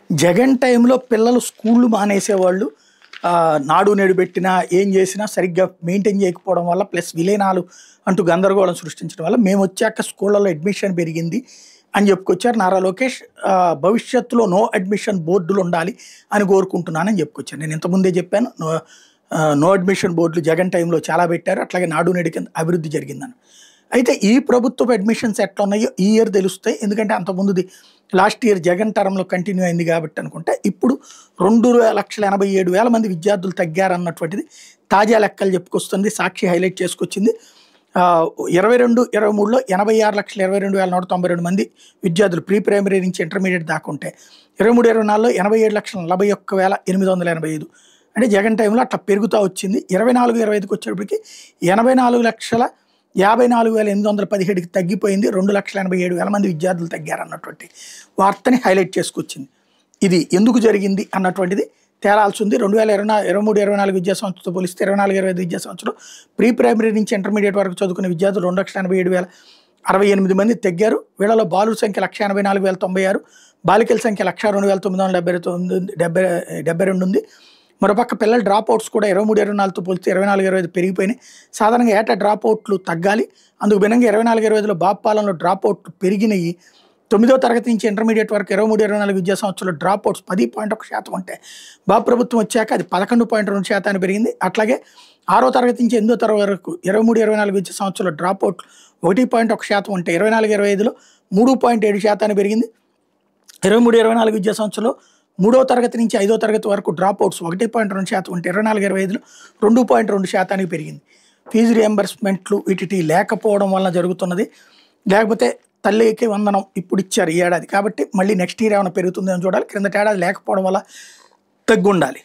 జగన్ టైంలో పిల్లలు స్కూళ్ళు మానేసేవాళ్ళు. నాడు నేడు పెట్టినా, ఏం చేసినా సరిగ్గా మెయింటైన్ చేయకపోవడం వల్ల ప్లస్ విలీనాలు అంటూ గందరగోళం సృష్టించడం వల్ల మేమొచ్చాక స్కూళ్ళలో అడ్మిషన్ పెరిగింది అని చెప్పుకొచ్చారు. నారా లోకేష్ భవిష్యత్తులో నో అడ్మిషన్ బోర్డులు ఉండాలి అని కోరుకుంటున్నానని చెప్పుకొచ్చారు. నేను ఇంతకుముందే చెప్పాను, నో అడ్మిషన్ బోర్డులు జగన్ టైంలో చాలా పెట్టారు. అట్లాగే నాడు నేడు కింద అభివృద్ధి జరిగిందని. అయితే ఈ ప్రభుత్వపు అడ్మిషన్స్ ఎట్లా ఉన్నాయో ఈ ఇయర్ తెలుస్తాయి. ఎందుకంటే అంతకుముందుది లాస్ట్ ఇయర్ జగన్ టర్మ్లో కంటిన్యూ అయింది కాబట్టి అనుకుంటే ఇప్పుడు 2,87,000 మంది విద్యార్థులు తగ్గారన్నటువంటిది తాజా లెక్కలు చెప్పుకొస్తుంది. సాక్షి హైలైట్ చేసుకొచ్చింది. 22-23లో 86,22,192 మంది విద్యార్థులు ప్రీ ప్రైమరీ నుంచి ఇంటర్మీడియట్ దాకా ఉంటే 23-24లో 87,41,885. అంటే జగన్ టైంలో అట్లా పెరుగుతూ వచ్చింది. 24-25కి వచ్చేటప్పటికి 84,54,817కి తగ్గిపోయింది. 2,87,000 మంది విద్యార్థులు తగ్గారన్నటువంటి వార్తని హైలైట్ చేసుకొచ్చింది. ఇది ఎందుకు జరిగింది అన్నటువంటిది తేలాల్సి ఉంది. 2023-24 విద్యా సంవత్సరంతో పోలిస్తే 24-25 విద్యా సంవత్సరం ప్రీ ప్రైమరీ నుంచి ఇంటర్మీడియట్ వరకు చదువుకునే విద్యార్థులు 2,87,068 మంది తగ్గారు. వీళ్ళలో బాలుల సంఖ్య 1,84,096, బాలికల సంఖ్య 1,09,972 ఉంది. మరోపక్క పిల్లల డ్రాప్ అవుట్స్ కూడా 23-24తో పోలిస్తే 24-25 పెరిగిపోయినాయి. సాధారణంగా ఏటా డ్రాప్ అవుట్లు తగ్గాలి. అందుకు భిన్నంగా 24-25లో బాబు పాలనలో డ్రాప్ అవుట్లు పెరిగినాయి. 9వ తరగతి నుంచి ఇంటర్మీడియట్ వరకు 23-24 విద్యా సంవత్సరంలో డ్రాప్ అవుట్స్ 10.1% ఉంటే బాబు ప్రభుత్వం వచ్చాక అది 11.2% పెరిగింది. అట్లాగే 6వ తరగతి నుంచి 8వ తరగతి వరకు 23-24 విద్యా సంవత్సరంలో డ్రాప్ అవుట్లు 1.1% ఉంటే 24-25లో 3.7% పెరిగింది. 23-24 విద్యా సంవత్సరంలో 3వ తరగతి నుంచి 5వ తరగతి వరకు డ్రాప్ అవుట్స్ 1.2% ఉంటే 24-25లో 2.2% పెరిగింది. ఫీజు రియంబర్స్మెంట్లు వీటి లేకపోవడం వలన జరుగుతున్నది. లేకపోతే తల్లికి వందనం ఇప్పుడు ఇచ్చారు ఈ ఏడాది కాబట్టి మళ్ళీ నెక్స్ట్ ఇయర్ ఏమైనా పెరుగుతుందేమో చూడాలి. క్రిందటి ఏడాది లేకపోవడం వల్ల తగ్గుండాలి.